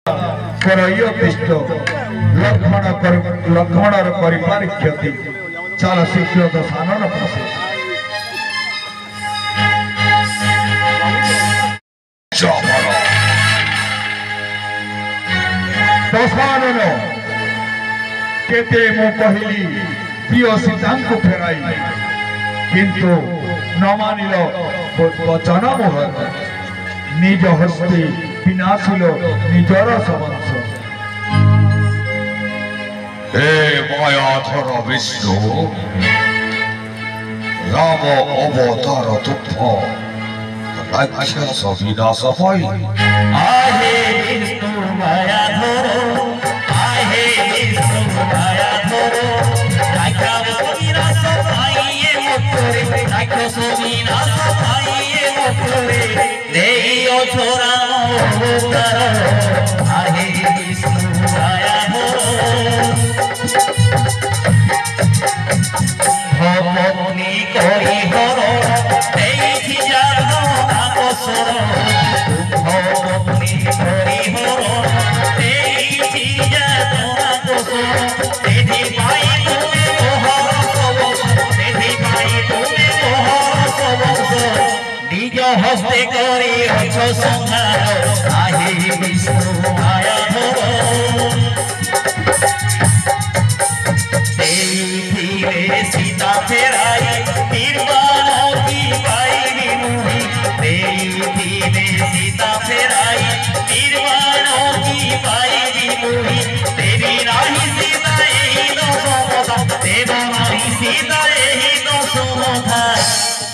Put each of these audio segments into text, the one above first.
करयतिष्ठ लक्ष्मण परिपार क्षति चल शीघ्र दशानन प्रसे दशानन केते मु कहली प्रिय सीता को फेराई किंतु न मानिल वचन मोहन निज हस्ते विनाशिल निजर सवंश। हे मायाधर विष्णु राम अवतार तुफ राक्षस विनाश पाई आहे विष्णु मायाधर आहे विष्णु मायाधर राक्षस विनाश पाइए मुक्तरे राक्षस विनाश पाइए मुक्तरे देयो छोरा अवतार आहे विष्णु मायाधर भगवती करी हर देई जानो नाम सर भगवती करी हर देई जानो नाम सर तेरी भाई तुमे मोहर सब तेरी भाई तुमे मोहर सब निज हस्ते करी अछ संहार आहे विष्णु मायाधर सीता फेराई निर्वाण की पाई मुहि धीरे सीता फेराई निर्वाण की पाई मुहि तेरी राही सीता यही दोषों तेरा राही सीता यही दोषों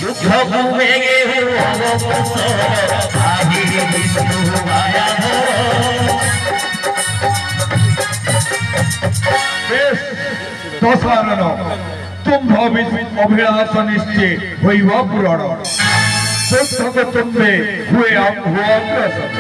युद्ध भूमेगे आगे विष्णु मायाधर। दशानन तुम अभिलाष निश्चय होइब पूरण पुस्तक तुम्बे हुए अग्रसर।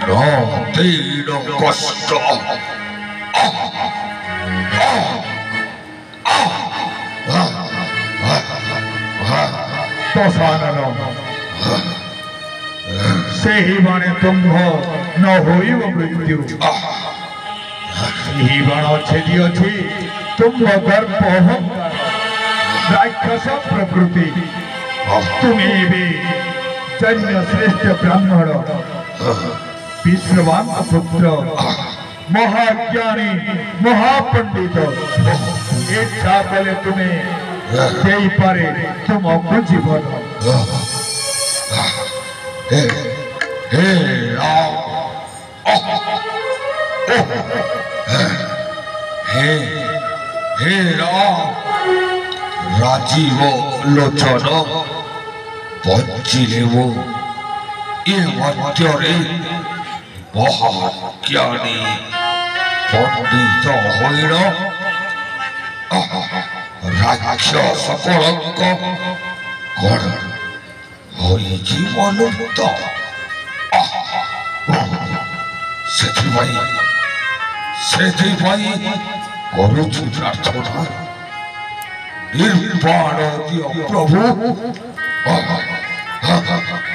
प्रभु दीन कष्ट दशानन से ही बाणे तुम्भ न होइब मृत्यु ही बाण छेदी अछि तुम्भ गर्भ राक्षस प्रकृति तुम्हें भी जन्य श्रेष्ठ ब्राह्मण विश्रवान पुत्र महाज्ञानी महापंडित इच्छा कले तुम्हें जय पारे तुम जीवन हे राम हे हे राम राजीव लोचन बचिले वो ये मध्यरे महाज्ञानी पंडित होइन राक्षस कलंक गण होइछि मनुष्य ସେଥିପାଇଁ କରୁଛୁ ପ୍ରାର୍ଥନା ନିର୍ବାଣ ଦିଅ ପ୍ରଭୁ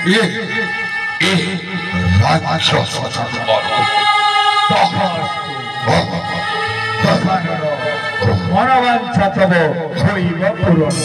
ଏ ରାକ୍ଷସ ମନବାଞ୍ଛା ତବ ହୋଇବ ପୂରଣ।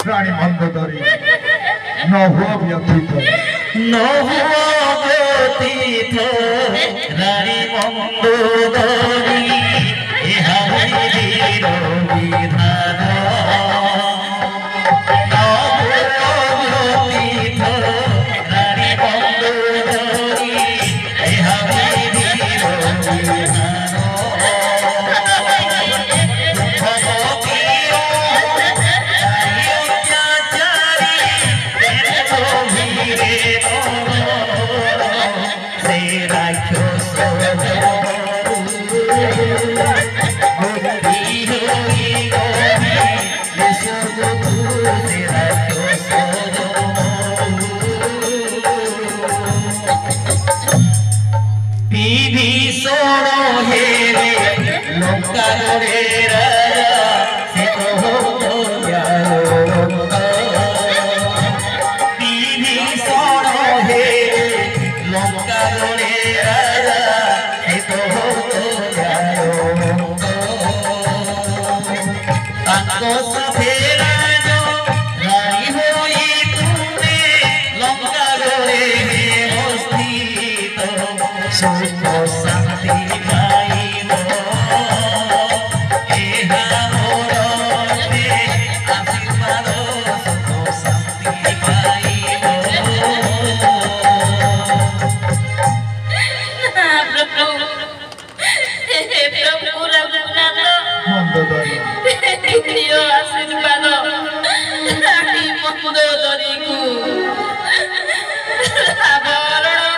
प्राणी मंदोदरी न हुआ व्यतीत रानी मंदोदरी विधान आशीर्वाद रानी मंदोदरी को आवरण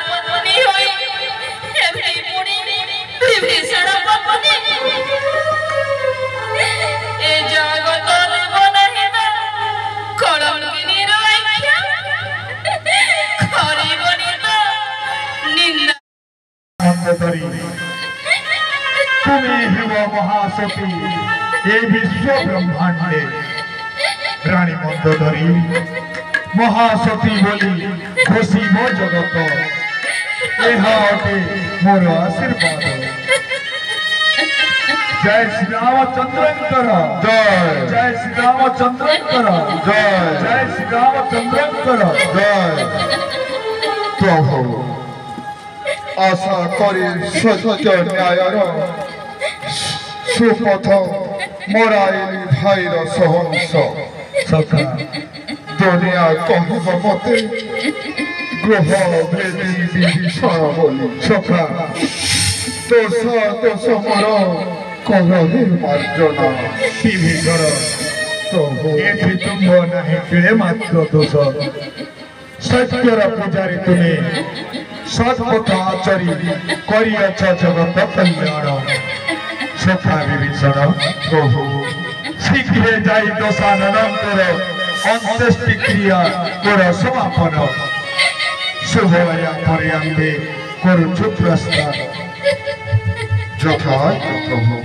মন্দোদরী তুমি হেব মহাসতী এই বিশ্ব ব্রহ্মাণ্ডে রানী মন্দোদরী মহাসতী বলি ঘোষিব জগত ଏହା ଅଟେ ମୋର ଆଶୀର୍ବାଦ ଜୟ ଶ୍ରୀରାମଚନ୍ଦ୍ରଙ୍କର ଜୟ ଜୟ ଶ୍ରୀରାମଚନ୍ଦ୍ରଙ୍କର ଜୟ ଜୟ ଶ୍ରୀରାମଚନ୍ଦ୍ରଙ୍କର ଜୟ প্রভু আশা করি সত্য ন্যায়র সুপথ মরাইলি ভাইর সহংস ସଖା দুনিয়া কহিব মতে গ্রহ ভেদি বিভীষণ বলি ସଖା দোষ দোষ মর কহি মার্জনা ବିଭୀଷଣ প্রভু ଏଠି ତୁମ୍ଭ ନାହିଁ କେଳେ ମାତ୍ର ଦୋଷ ସତ୍ୟର ପୂଜାରୀ ତୁମେ ସତ୍ପଥ ଆଚରି କରିଅଛ ଜଗତ କଲ୍ୟାଣ ସଖା ବିଭୀଷଣ প্রভু ଶୀଘ୍ର ଯାଇ ଦଶାନନଙ୍କର ଅନ୍ତ୍ୟେଷ୍ଟି କ୍ରିୟା ମୋର ସମାପନ ଶୁଭୟା ପରେ ଆମ୍ଭେ କରୁଛୁ ପ୍ରସ୍ତାବ যথার্থ প্রভু